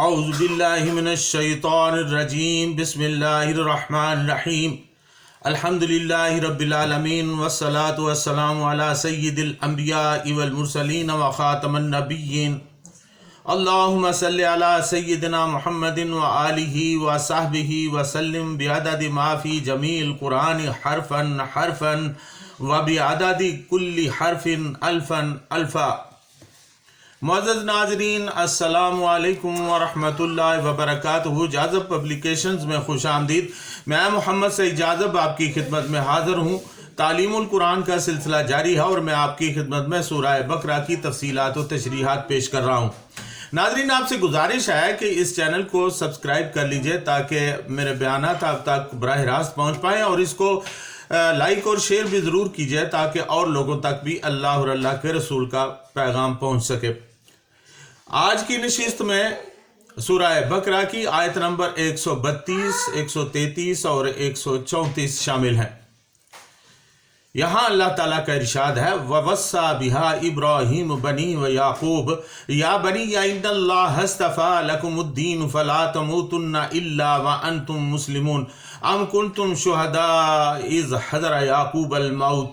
اعوذ باللہ من الشیطان الرجیم بسم اللہ الرحمن الرحیم الحمد للہ رب العالمین والصلاة والسلام علی سید الانبیاء والمرسلین وخاتم النبیین اللہم صلی علی سیدنا محمد وآلہ وصحبہ وسلم بعدد ما فی جمیع القرآن حرفا حرفا وبعدد کل حرف الفا الفا۔ معزز ناظرین، السلام علیکم ورحمۃ اللہ وبرکاتہ۔ جاذب پبلیکیشنز میں خوش آمدید۔ میں محمد سعید جاذب آپ کی خدمت میں حاضر ہوں۔ تعلیم القرآن کا سلسلہ جاری ہے اور میں آپ کی خدمت میں سورہ بقرہ کی تفصیلات و تشریحات پیش کر رہا ہوں۔ ناظرین، آپ سے گزارش ہے کہ اس چینل کو سبسکرائب کر لیجئے تاکہ میرے بیانات آپ تک براہ راست پہنچ پائیں، اور اس کو لائک اور شیئر بھی ضرور کیجئے تاکہ اور لوگوں تک بھی اللہ اور اللہ کے رسول کا پیغام پہنچ سکے۔ آج کی نشست میں سورہ بقرہ کی آیت نمبر 132، 133 اور 134 شامل ہیں۔ یہاں اللہ تعالیٰ کا ارشاد ہے وَوَصَّى بِهَا إِبْرَاهِيمُ بَنِيهِ وَيَعْقُوبَ يَا بَنِيَّ إِنَّ اللَّهَ اصْطَفَىٰ لَكُمُ الدِّينَ فَلَا تَمُوتُنَّ إِلَّا وَأَنْتُمْ مُسْلِمُونَ أَمْ كُنْتُمْ شُهَدَاءَ إِذْ حَضَرَ يَعْقُوبَ الْمَوْتُ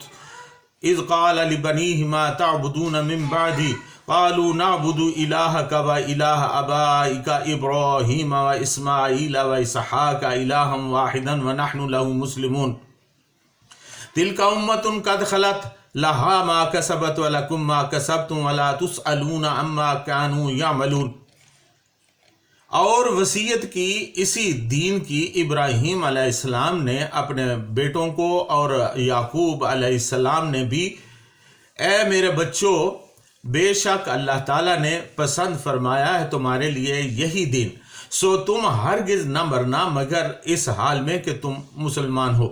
إِذْ قَالَ لِبَنِيهِ مَا تَعْبُدُونَ مِن بَعْدِي قالوا نعبد إلهك وإله آبائك إبراهيم وإسماعيل وإسحاق إلها واحدا ونحن له مسلمون تلك أمة قد خلت لها ما كسبت ولكم ما كسبتم ولا تسألون عما كانوا يعملون۔ اور وصیت کی اسی دین کی ابراہیم علیہ السلام نے اپنے بیٹوں کو، اور یعقوب علیہ السلام نے بھی، اے میرے بچوں، بے شک اللہ تعالیٰ نے پسند فرمایا ہے تمہارے لیے یہی دین، سو تم ہرگز نہ مرنا مگر اس حال میں کہ تم مسلمان ہو۔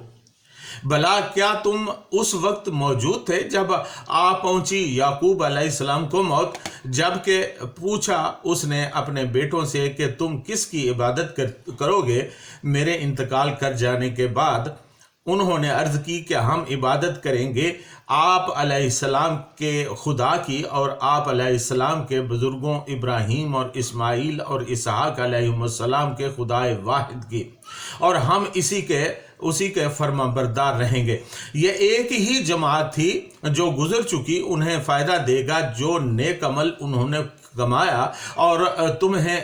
بھلا کیا تم اس وقت موجود تھے جب آ پہنچی یعقوب علیہ السلام کو موت، جب کہ پوچھا اس نے اپنے بیٹوں سے کہ تم کس کی عبادت کرو گے میرے انتقال کر جانے کے بعد؟ انہوں نے عرض کی کہ ہم عبادت کریں گے آپ علیہ السلام کے خدا کی اور آپ علیہ السلام کے بزرگوں ابراہیم اور اسماعیل اور اسحاق علیہ السلام کے خدا واحد کی، اور ہم اسی کے فرما بردار رہیں گے۔ یہ ایک ہی جماعت تھی جو گزر چکی، انہیں فائدہ دے گا جو نیک عمل انہوں نے کمایا، اور تمہیں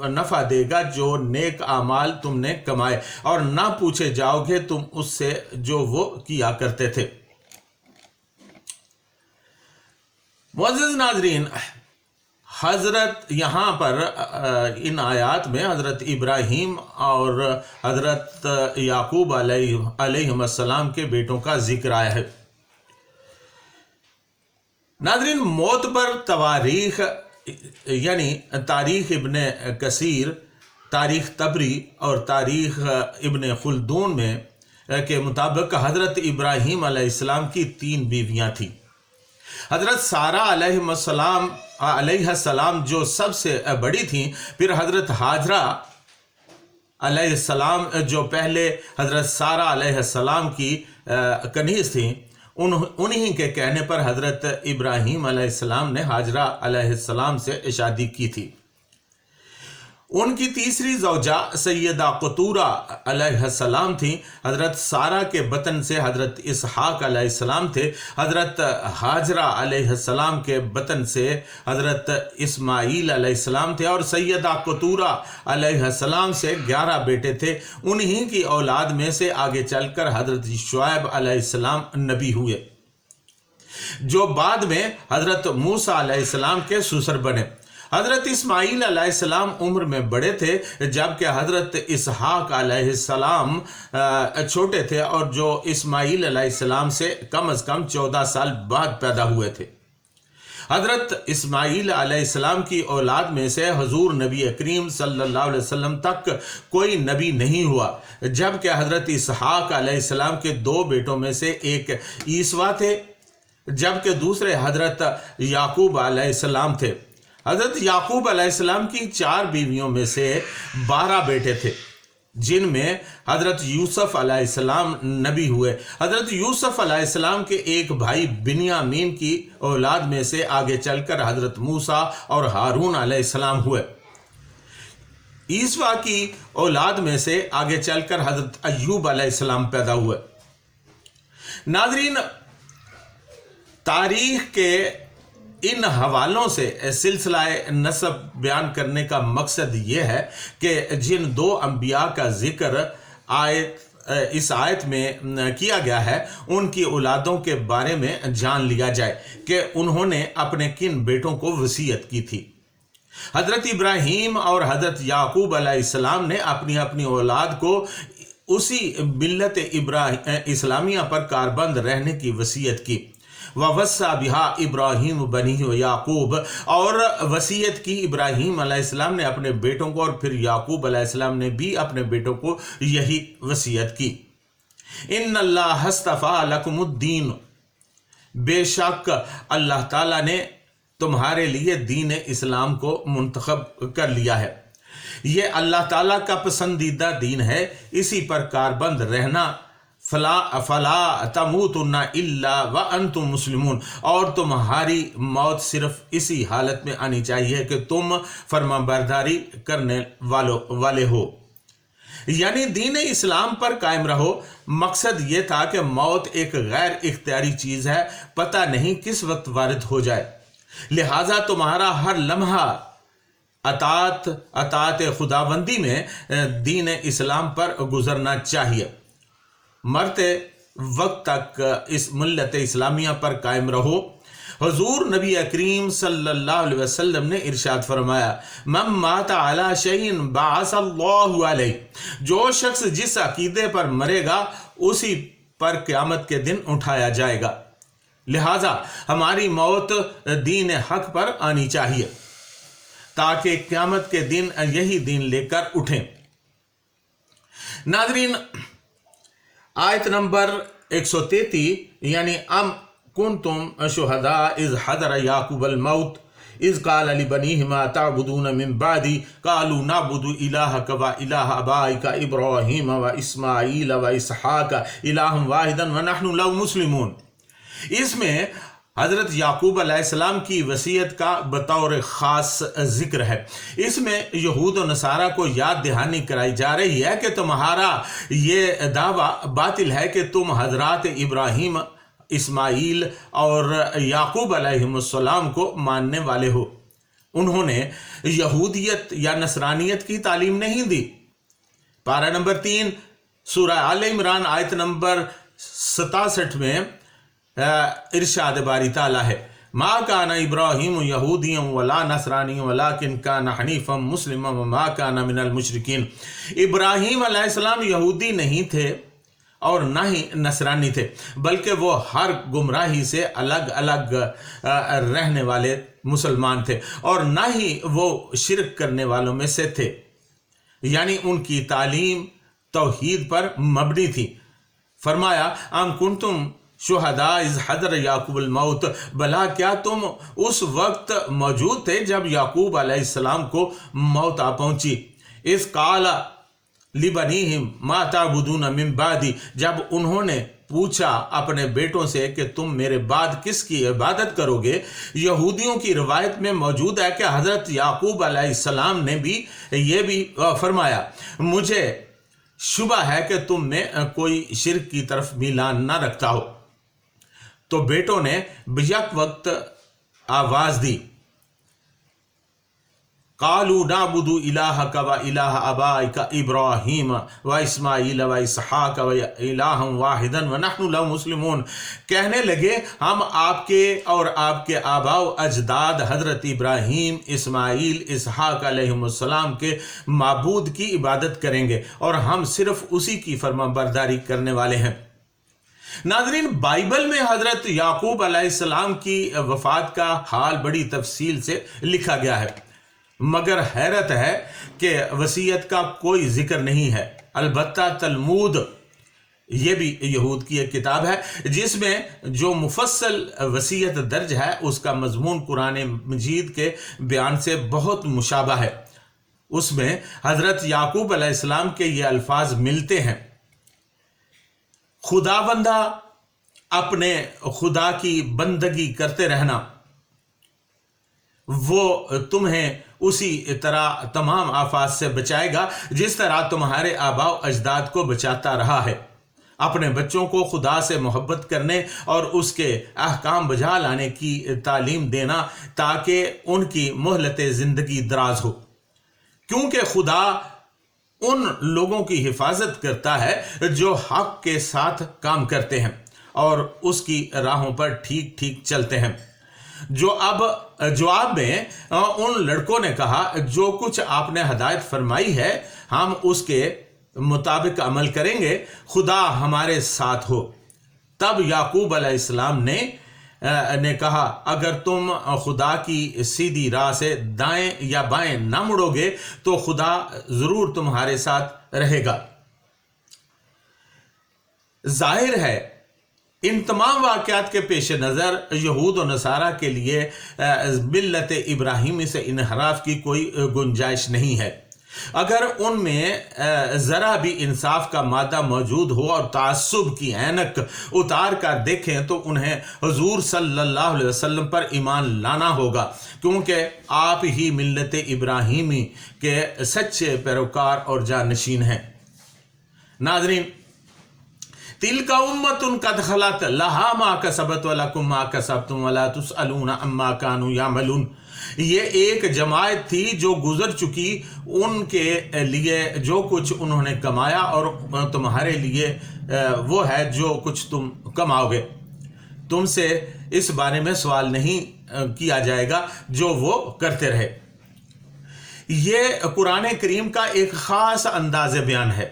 نفع دے گا جو نیک اعمال تم نے کمائے، اور نہ پوچھے جاؤ گے تم اس سے جو وہ کیا کرتے تھے۔ معزز ناظرین، حضرت یہاں پر ان آیات میں حضرت ابراہیم اور حضرت یعقوب علیہ السلام کے بیٹوں کا ذکر آیا ہے۔ ناظرین، موت پر تواریخ یعنی تاریخ ابن کثیر، تاریخ طبری اور تاریخ ابن خلدون میں کے مطابق حضرت ابراہیم علیہ السلام کی 3 بیویاں تھیں۔ حضرت سارہ علیہ السلام جو سب سے بڑی تھیں، پھر حضرت ہاجرہ علیہ السلام جو پہلے حضرت سارہ علیہ السلام کی کنیز تھیں، انہی کے کہنے پر حضرت ابراہیم علیہ السلام نے ہاجرہ علیہ السلام سے شادی کی تھی۔ ان کی تیسری زوجہ سیدہ قطورہ علیہ السلام تھیں۔ حضرت سارہ کے بطن سے حضرت اسحاق علیہ السلام تھے۔ حضرت ہاجرہ علیہ السلام کے بطن سے حضرت اسماعیل علیہ السلام تھے، اور سیدہ قطورہ علیہ السلام سے 11 بیٹے تھے۔ انہی کی اولاد میں سے آگے چل کر حضرت شعیب علیہ السلام نبی ہوئے، جو بعد میں حضرت موسیٰ علیہ السلام کے سسر بنے۔ حضرت اسماعیل علیہ السلام عمر میں بڑے تھے، جبکہ حضرت اسحاق علیہ السلام چھوٹے تھے، اور جو اسماعیل علیہ السلام سے کم از کم 14 سال بعد پیدا ہوئے تھے۔ حضرت اسماعیل علیہ السلام کی اولاد میں سے حضور نبی کریم صلی اللہ علیہ وسلم تک کوئی نبی نہیں ہوا، جبکہ حضرت اسحاق علیہ السلام کے 2 بیٹوں میں سے ایک عیسیٰ تھے، جبکہ دوسرے حضرت یعقوب علیہ السلام تھے۔ حضرت یعقوب علیہ السلام کی 4 بیویوں میں سے 12 بیٹے تھے، جن میں حضرت یوسف علیہ السلام نبی ہوئے۔ حضرت یوسف علیہ السلام کے ایک بھائی بنیامین کی اولاد میں سے آگے چل کر حضرت موسیٰ اور ہارون علیہ السلام ہوئے۔ عیسیٰ کی اولاد میں سے آگے چل کر حضرت ایوب علیہ السلام پیدا ہوئے۔ ناظرین، تاریخ کے ان حوالوں سے سلسلہ نسب بیان کرنے کا مقصد یہ ہے کہ جن دو انبیاء کا ذکر اس آیت میں کیا گیا ہے ان کی اولادوں کے بارے میں جان لیا جائے کہ انہوں نے اپنے کن بیٹوں کو وصیت کی تھی۔ حضرت ابراہیم اور حضرت یعقوب علیہ السلام نے اپنی اپنی اولاد کو اسی ملت اسلامیہ پر کاربند رہنے کی وصیت کی۔ وَوَصَّى بِهَا ابراہیم بَنِيهِ وَيَعْقُوبَ، اور وصیت کی ابراہیم علیہ السلام نے اپنے بیٹوں کو، اور پھر یعقوب علیہ السلام نے بھی اپنے بیٹوں کو یہی وصیت کی۔ إِنَّ اللَّهَ اصْطَفَىٰ لَكُمُ الدِّينَ، بے شک اللہ تعالیٰ نے تمہارے لیے دین اسلام کو منتخب کر لیا ہے۔ یہ اللہ تعالیٰ کا پسندیدہ دین ہے، اسی پر کاربند رہنا۔ فلا تموتن الا وانتم مسلمون، اور تمہاری موت صرف اسی حالت میں آنی چاہیے کہ تم فرمانبرداری کرنے والے ہو، یعنی دین اسلام پر قائم رہو۔ مقصد یہ تھا کہ موت ایک غیر اختیاری چیز ہے، پتہ نہیں کس وقت وارد ہو جائے، لہٰذا تمہارا ہر لمحہ اطاعت خداوندی میں دین اسلام پر گزرنا چاہیے۔ مرتے وقت تک اس ملت اسلامیہ پر قائم رہو۔ حضور نبی کریم صلی اللہ علیہ وسلم نے ارشاد فرمایا، من مات علی شیء بعث اللہ علیہ، جو شخص جس عقیدے پر مرے گا اسی پر قیامت کے دن اٹھایا جائے گا، لہٰذا ہماری موت دین حق پر آنی چاہیے تاکہ قیامت کے دن یہی دین لے کر اٹھیں۔ ناظرین، آیت نمبر 133 یعنی ام کنتم شہداء اذ حضر یعقوب الموت اذ قال لبنیہ ما تعبدون من بعدی قالوا نعبد الہک و الہ آبائک ابراہیم و اسماعیل و اسحاق الہا واحدا ونحن له مسلمون۔ اس میں حضرت یعقوب علیہ السلام کی وصیت کا بطور خاص ذکر ہے۔ اس میں یہود و نصارہ کو یاد دہانی کرائی جا رہی ہے کہ تمہارا یہ دعویٰ باطل ہے کہ تم حضرات ابراہیم، اسماعیل اور یعقوب علیہ السلام کو ماننے والے ہو۔ انہوں نے یہودیت یا نصرانیت کی تعلیم نہیں دی۔ پارہ نمبر 3 سورہ آل عمران آیت نمبر 67 میں ارشاد باری تعالیٰ ہے، ما کان ابراہیم یہودیا ولا نصرانی ولکن کان حنیفا مسلما وما کان من المشرکین۔ ابراہیم علیہ السلام یہودی نہیں تھے اور نہ ہی نصرانی تھے، بلکہ وہ ہر گمراہی سے الگ الگ رہنے والے مسلمان تھے، اور نہ ہی وہ شرک کرنے والوں میں سے تھے، یعنی ان کی تعلیم توحید پر مبنی تھی۔ فرمایا ام کنتم شہداء اذ حضر یعقوب الموت، بھلا کیا تم اس وقت موجود تھے جب یعقوب علیہ السلام کو موت آ پہنچی؟ اذ قال لبنیہم ما تعبدون من بعدی، جب انہوں نے پوچھا اپنے بیٹوں سے کہ تم میرے بعد کس کی عبادت کرو گے۔ یہودیوں کی روایت میں موجود ہے کہ حضرت یعقوب علیہ السلام نے بھی یہ بھی فرمایا، مجھے شبہ ہے کہ تم میں کوئی شرک کی طرف میلان نہ رکھتا ہو۔ تو بیٹوں نے بیک وقت آواز دی، قالوا نعبد الہک و الہ آبائک ابراہیم و اسماعیل و اسحاق و الہا واحدا ونحن له مسلمون، کہنے لگے ہم آپ کے اور آپ کے آباء و اجداد حضرت ابراہیم، اسماعیل، اسحاق علیہ السلام کے معبود کی عبادت کریں گے، اور ہم صرف اسی کی فرمانبرداری کرنے والے ہیں۔ ناظرین، بائبل میں حضرت یعقوب علیہ السلام کی وفات کا حال بڑی تفصیل سے لکھا گیا ہے، مگر حیرت ہے کہ وصیت کا کوئی ذکر نہیں ہے۔ البتہ تلمود، یہ بھی یہود کی ایک کتاب ہے جس میں جو مفصل وصیت درج ہے، اس کا مضمون قرآن مجید کے بیان سے بہت مشابہ ہے۔ اس میں حضرت یعقوب علیہ السلام کے یہ الفاظ ملتے ہیں، خداوندہ اپنے خدا کی بندگی کرتے رہنا، وہ تمہیں اسی طرح تمام آفات سے بچائے گا جس طرح تمہارے آباء و اجداد کو بچاتا رہا ہے۔ اپنے بچوں کو خدا سے محبت کرنے اور اس کے احکام بجا لانے کی تعلیم دینا تاکہ ان کی مہلت زندگی دراز ہو، کیونکہ خدا ان لوگوں کی حفاظت کرتا ہے جو حق کے ساتھ کام کرتے ہیں اور اس کی راہوں پر ٹھیک ٹھیک چلتے ہیں۔ جو اب جواب میں ان لڑکوں نے کہا، جو کچھ آپ نے ہدایت فرمائی ہے ہم اس کے مطابق عمل کریں گے، خدا ہمارے ساتھ ہو۔ تب یعقوب علیہ السلام نے کہا، اگر تم خدا کی سیدھی راہ سے دائیں یا بائیں نہ مڑو گے تو خدا ضرور تمہارے ساتھ رہے گا۔ ظاہر ہے ان تمام واقعات کے پیش نظر یہود و نصارہ کے لیے ملت ابراہیمی سے انحراف کی کوئی گنجائش نہیں ہے۔ اگر ان میں ذرا بھی انصاف کا مادہ موجود ہو اور تعصب کی عینک اتار کر دیکھیں تو انہیں حضور صلی اللہ علیہ وسلم پر ایمان لانا ہوگا، کیونکہ آپ ہی ملت ابراہیمی کے سچے پیروکار اور جانشین ہیں۔ ناظرین، تلک امۃ قد خلت لہا ما کسبت ولکم ما کسبتم ولا تسألون عما کانوا یعملون۔ یہ ایک جماعت تھی جو گزر چکی، ان کے لیے جو کچھ انہوں نے کمایا اور تمہارے لیے وہ ہے جو کچھ تم کماؤ گے۔ تم سے اس بارے میں سوال نہیں کیا جائے گا جو وہ کرتے رہے۔ یہ قرآن کریم کا ایک خاص انداز بیان ہے۔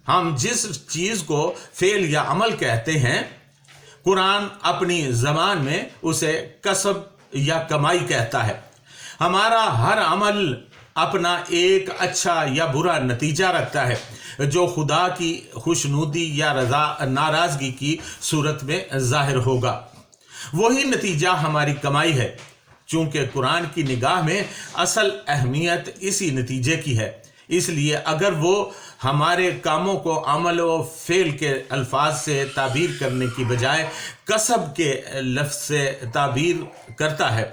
ہم جس چیز کو فعل یا عمل کہتے ہیں، قرآن اپنی زبان میں اسے کسب یا کمائی کہتا ہے۔ ہمارا ہر عمل اپنا ایک اچھا یا برا نتیجہ رکھتا ہے جو خدا کی خوشنودی یا ناراضگی کی صورت میں ظاہر ہوگا۔ وہی نتیجہ ہماری کمائی ہے، چونکہ قرآن کی نگاہ میں اصل اہمیت اسی نتیجے کی ہے۔ اس لیے اگر وہ ہمارے کاموں کو عمل و فعل کے الفاظ سے تعبیر کرنے کی بجائے کسب کے لفظ سے تعبیر کرتا ہے،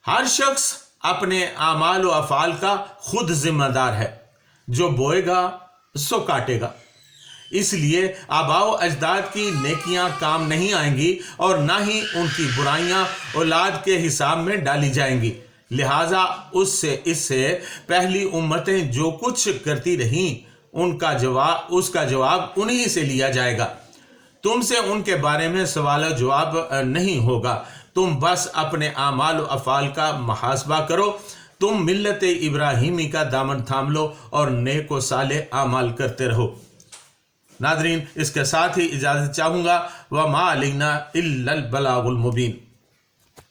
ہر شخص اپنے اعمال و افعال کا خود ذمہ دار ہے۔ جو بوئے گا سو کاٹے گا۔ اس لیے آباء و اجداد کی نیکیاں کام نہیں آئیں گی اور نہ ہی ان کی برائیاں اولاد کے حساب میں ڈالی جائیں گی۔ لہٰذا اس سے پہلی امتیں جو کچھ کرتی رہیں اس کا جواب انہی سے لیا جائے گا۔ تم سے ان کے بارے میں سوال و جواب نہیں ہوگا، تم بس اپنے اعمال و افعال کا محاسبہ کرو۔ تم ملت ابراہیمی کا دامن تھام لو اور نیک و صالح اعمال کرتے رہو۔ ناظرین، اس کے ساتھ ہی اجازت چاہوں گا۔ وَمَا عَلَيْنَا إِلَّا الْبَلَاغُ الْمُبِينُ۔